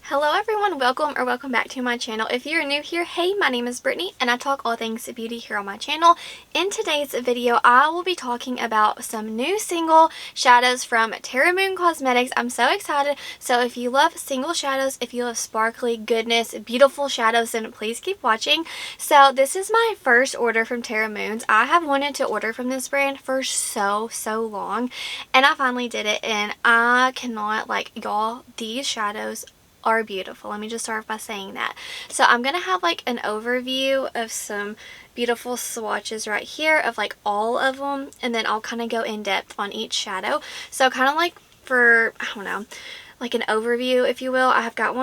Hello everyone, welcome back to my channel. If you're new here, hey, my name is Brittany and I talk all things beauty here on my channel. In today's video, I will be talking about some new single shadows from Terra Moons Cosmetics. I'm so excited. So if you love single shadows, if you love sparkly goodness, beautiful shadows, then please keep watching. So this is my first order from Terra Moons. I have wanted to order from this brand for so long, and I finally did it, and I cannot, like, y'all, these shadows are beautiful. Let me just start by saying that. So I'm gonna have like an overview of some beautiful swatches right here of like all of them, and then I'll kind of go in depth on each shadow. So kind of like for, I don't know, like an overview, if you will. I have got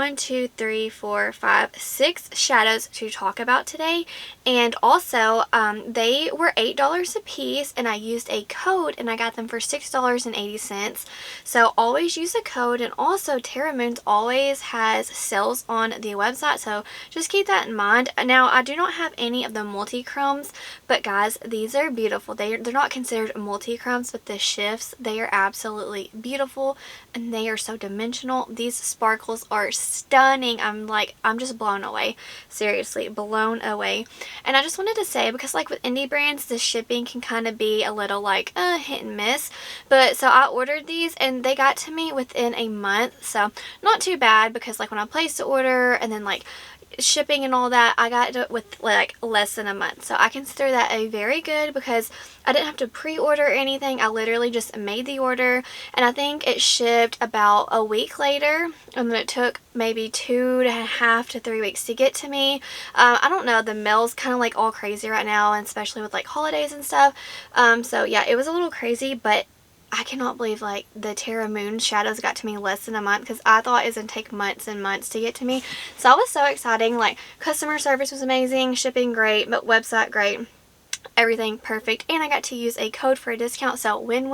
6 shadows to talk about today, and also they were $8 a piece, and I used a code and I got them for $6.80. So always use a code, and also Terra Moons always has sales on the website, so just keep that in mind. Now I do not have any of the multi-chromes, but guys, these are beautiful. They're not considered multi-chromes, but the shifts, they are absolutely beautiful, and they are so dimensional. These sparkles are stunning. I'm just blown away. Seriously, blown away. And I just wanted to say, because like with indie brands, the shipping can kind of be a little like hit and miss. But so I ordered these and they got to me within a month. So not too bad, because like when I placed the order and then like shipping and all that, I got it with like less than a month. So I consider that a very good, because I didn't have to pre-order anything. I literally just made the order, and I think it shipped about a week later, and then it took maybe 2.5 to 3 weeks to get to me. I don't know, the mail's kind of like all crazy right now, and especially with like holidays and stuff. So yeah, it was a little crazy, but I cannot believe like the Terra Moons shadows got to me less than a month, because I thought it was going to take months and months to get to me. So I was so exciting. Like, customer service was amazing, shipping great, but website great, everything perfect, and I got to use a code for a discount. So win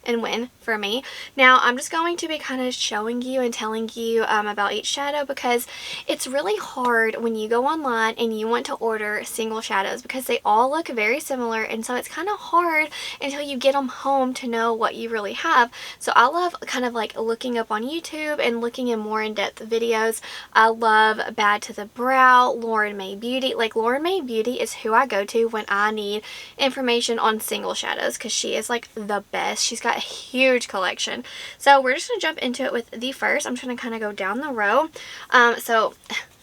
and win for me. Now I'm just going to be kind of showing you and telling you about each shadow, because it's really hard when you go online and you want to order single shadows, because they all look very similar, and so it's kind of hard until you get them home to know what you really have. So I love kind of like looking up on YouTube and looking in more in-depth videos. I love Bad to the Brow, Lauren May Beauty. Like, Lauren May Beauty is who I go to when I need information on single shadows, because she is like the best. She's got a huge collection. So we're just going to jump into it with the first. I'm just going to kind of go down the row. So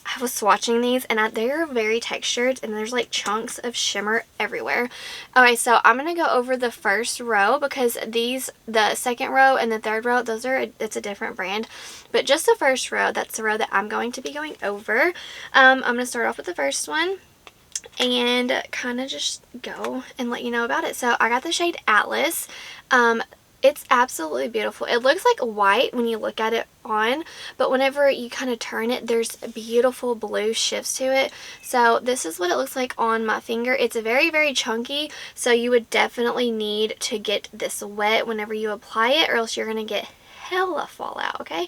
I was swatching these, and they're very textured, and there's like chunks of shimmer everywhere. Okay, so I'm going to go over the first row, because these, the second row and the third row, it's a different brand. But just the first row, that's the row that I'm going to be going over. I'm going to start off with the first one and kind of just go and let you know about it. So I got the shade Atlas. It's absolutely beautiful. It looks like white when you look at it on, but whenever you kind of turn it, there's beautiful blue shifts to it. So this is what it looks like on my finger. It's very chunky, so you would definitely need to get this wet whenever you apply it, or else you're going to get hella fallout, okay?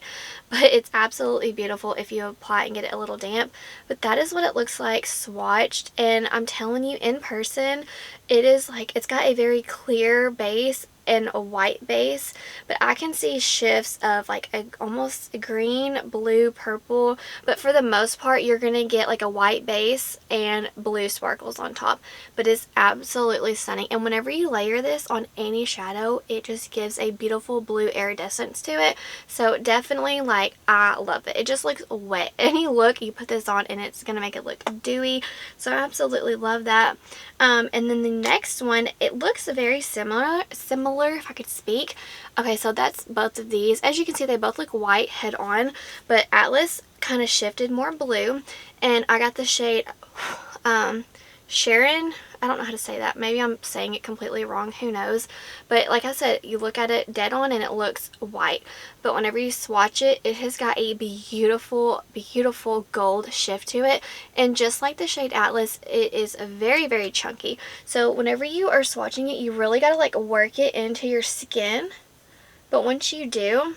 But it's absolutely beautiful if you apply it and get it a little damp. But that is what it looks like swatched, and I'm telling you, in person, it is like, it's got a very clear base and a white base, but I can see shifts of like almost a green, blue, purple, but for the most part you're gonna get like a white base and blue sparkles on top. But it's absolutely stunning, and whenever you layer this on any shadow, it just gives a beautiful blue iridescence to it. So definitely, like, I love it. It just looks wet. Any look you put this on and it's gonna make it look dewy, so I absolutely love that. And then the next one, it looks very similar, if I could speak. Okay, so that's both of these. As you can see, they both look white head on, but Atlas kind of shifted more blue, and I got the shade Sharon. I don't know how to say that. Maybe I'm saying it completely wrong. Who knows? But like I said, you look at it dead on and it looks white. But whenever you swatch it, it has got a beautiful gold shift to it. And just like the shade Atlas, it is very chunky. So whenever you are swatching it, you really got to like work it into your skin. But once you do,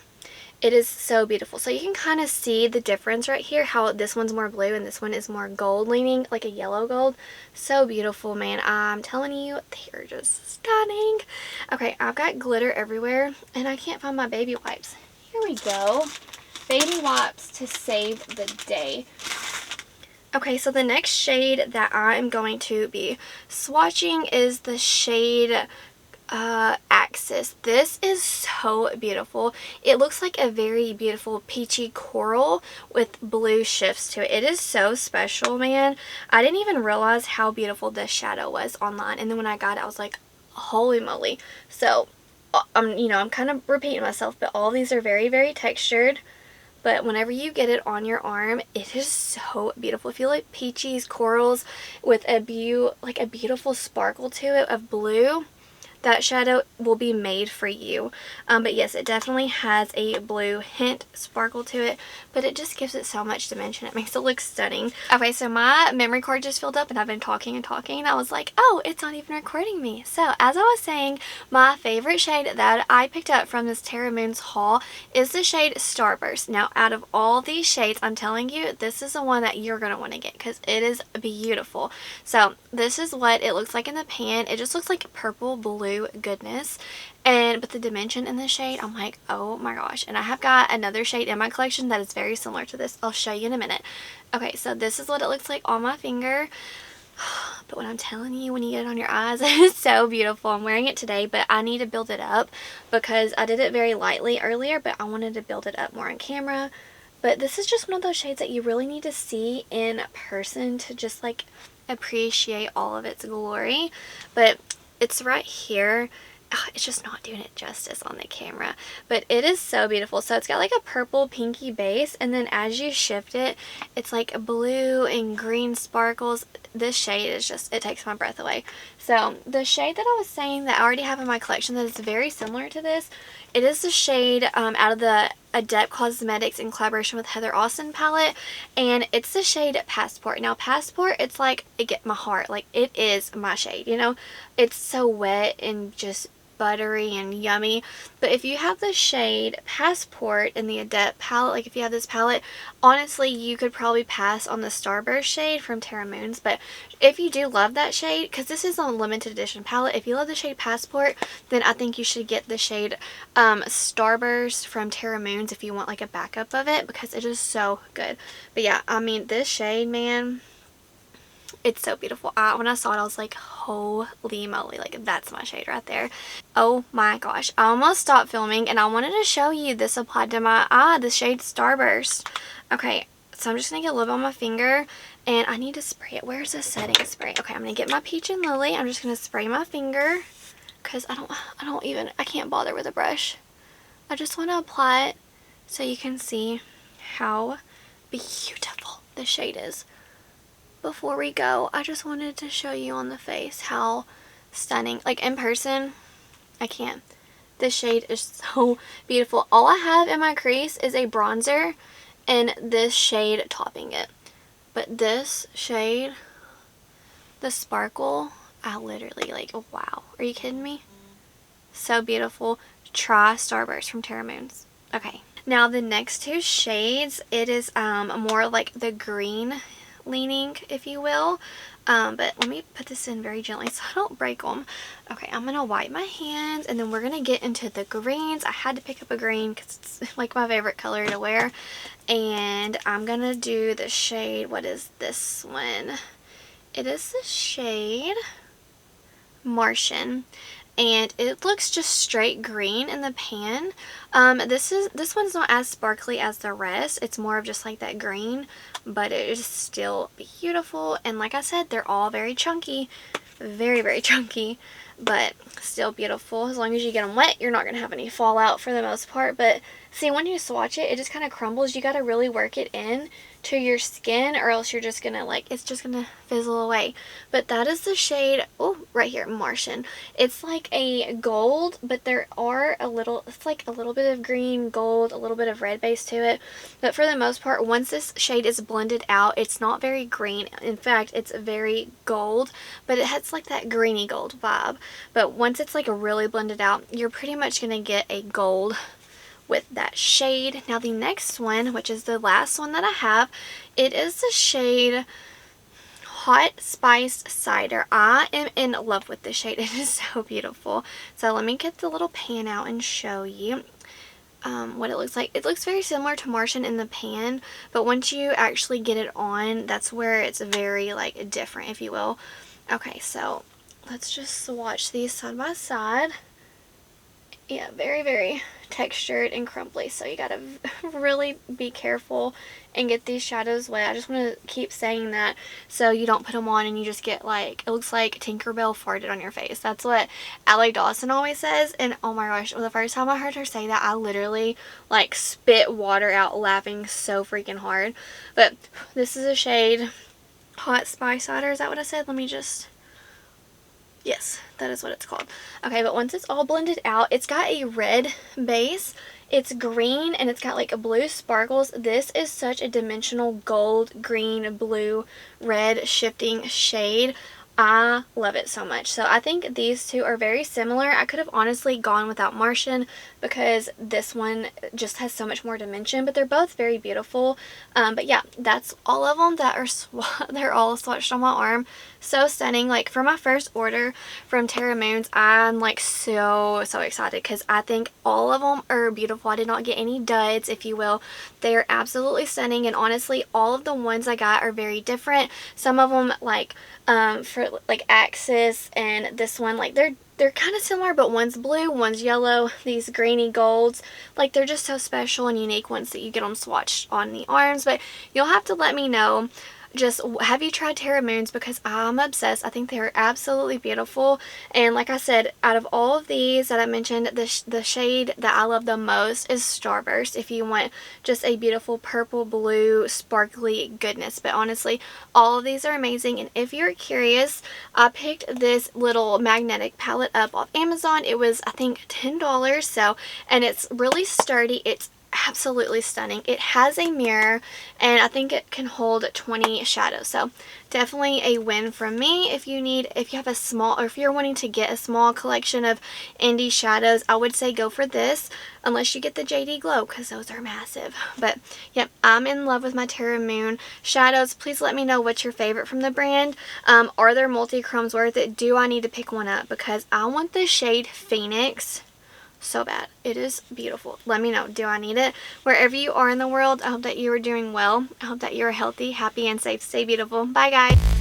it is so beautiful. So you can kind of see the difference right here, how this one's more blue and this one is more gold leaning, like a yellow gold. So beautiful, man. I'm telling you, they are just stunning. Okay, I've got glitter everywhere and I can't find my baby wipes. Here we go. baby wipes to save the day. Okay, so the next shade that I am going to be swatching is the shade Axis. This is so beautiful. It looks like a very beautiful peachy coral with blue shifts to it. It is so special, man. I didn't even realize how beautiful this shadow was online, and then when I got it, I was like, holy moly. So, I'm kind of repeating myself, but all these are very, very textured. But whenever you get it on your arm, it is so beautiful. If you like peaches, corals with a beautiful sparkle to it of blue, that shadow will be made for you. But yes, it definitely has a blue hint sparkle to it, but it just gives it so much dimension. It makes it look stunning. Okay, so my memory card just filled up and I've been talking and talking, and I was like, oh, it's not even recording me. So as I was saying, my favorite shade that I picked up from this Terra Moons haul is the shade Starburst. Now, out of all these shades, I'm telling you, this is the one that you're going to want to get because it is beautiful. So this is what it looks like in the pan. It just looks like purple blue goodness, but the dimension in the shade, I'm like, oh my gosh. And I have got another shade in my collection that is very similar to this. I'll show you in a minute. Okay, so this is what it looks like on my finger. But what I'm telling you, when you get it on your eyes, it is so beautiful. I'm wearing it today, but I need to build it up because I did it very lightly earlier, but I wanted to build it up more on camera. But this is just one of those shades that you really need to see in person to just like appreciate all of its glory. But it's right here. It's just not doing it justice on the camera, but it is so beautiful. So it's got like a purple pinky base, and then as you shift it, it's like blue and green sparkles. This shade is just, it takes my breath away. So the shade that I was saying that I already have in my collection that is very similar to this, it is the shade out of the Adept Cosmetics in collaboration with Heather Austin palette, and it's the shade Passport. Now Passport, it's like, it get my heart, like it is my shade, you know. It's so wet and just buttery and yummy. But if you have the shade Passport in the Adept palette, like if you have this palette, honestly you could probably pass on the Starburst shade from Terra Moons. But if you do love that shade, because this is a limited edition palette, if you love the shade Passport, then I think you should get the shade Starburst from Terra Moons if you want like a backup of it, because it is so good. But yeah, I mean, this shade, man, it's so beautiful. When I saw it, I was like, holy moly, like that's my shade right there. Oh my gosh, I almost stopped filming and I wanted to show you this applied to my eye, the shade Starburst. Okay, so I'm just gonna get a little bit on my finger and I need to spray it. Where's the setting spray? Okay, I'm gonna get my Peach and Lily. I'm just gonna spray my finger because I can't bother with a brush. I just want to apply it so you can see how beautiful the shade is. Before we go, I just wanted to show you on the face how stunning. Like in person, I can't. This shade is so beautiful. All I have in my crease is a bronzer and this shade topping it. But this shade, the sparkle, I literally like, wow. Are you kidding me? So beautiful. Try Starburst from Terra Moons. Okay. Now the next two shades, it is more like the green leaning, if you will, but let me put this in very gently so I don't break them. Okay, I'm gonna wipe my hands and then we're gonna get into the greens. I had to pick up a green because it's like my favorite color to wear, and I'm gonna do the shade, what is this one? It is the shade Martian, and it looks just straight green in the pan. This one's not as sparkly as the rest. It's more of just like that green, but it is still beautiful. And like I said, they're all very chunky, very, very chunky, but still beautiful. As long as you get them wet, you're not gonna have any fallout for the most part. But see, when you swatch it, it just kind of crumbles. You gotta really work it in to your skin, or else you're just gonna it's just gonna fizzle away. But that is the shade, oh, right here, Martian. It's like a gold, but there are it's like a little bit of green, gold, a little bit of red base to it. But for the most part, once this shade is blended out, it's not very green. In fact, it's very gold, but it has like that greeny gold vibe. But once it's like really blended out, you're pretty much gonna get a gold with that shade. Now the next one, which is the last one that I have, it is the shade Hot Spiced Cider. I am in love with this shade. It is so beautiful. So let me get the little pan out and show you. what it looks like. It looks very similar to Martian in the pan, but once you actually get it on, that's where it's very like different, if you will. Okay, so let's just swatch these side by side. Yeah, very, very textured and crumbly, so you gotta really be careful and get these shadows wet. I just want to keep saying that so you don't put them on and you just get like, it looks like Tinkerbell farted on your face. That's what Allie Dawson always says, and oh my gosh, the first time I heard her say that, I literally like spit water out laughing so freaking hard. But this is a shade Hot Spice Cider. Is that what I said? Let me just... Yes, that is what it's called. Okay, but once it's all blended out, it's got a red base. It's green and it's got like blue sparkles. This is such a dimensional gold, green, blue, red shifting shade. I love it so much. So I think these two are very similar. I could have honestly gone without Martian because this one just has so much more dimension, but they're both very beautiful. But yeah, that's all of them that are they're all swatched on my arm. So stunning. Like for my first order from Terra Moons, I'm like so excited because I think all of them are beautiful. I did not get any duds, if you will. They are absolutely stunning, and honestly all of the ones I got are very different. Some of them like for like Axis and this one, like they're kind of similar, but one's blue, one's yellow. These greeny golds, like they're just so special and unique once that you get them swatched on the arms. But you'll have to let me know, just have you tried Terra Moons, because I'm obsessed. I think they are absolutely beautiful. And like I said, out of all of these that I mentioned, the shade that I love the most is Starburst, if you want just a beautiful purple, blue, sparkly goodness. But honestly, all of these are amazing. And if you're curious, I picked this little magnetic palette up off Amazon. It was, I think, $10. So, and it's really sturdy. It's absolutely stunning. It has a mirror and I think it can hold 20 shadows, so definitely a win from me. If you have a small, or if you're wanting to get a small collection of indie shadows, I would say go for this, unless you get the JD Glow, because those are massive. But yep, I'm in love with my Terra Moon shadows. Please let me know what's your favorite from the brand. Are their multi-chromes worth it? Do I need to pick one up? Because I want the shade Phoenix so bad. It is beautiful. Let me know. Do I need it? Wherever you are in the world, I hope that you are doing well. I hope that you're healthy, happy, and safe. Stay beautiful. Bye, guys.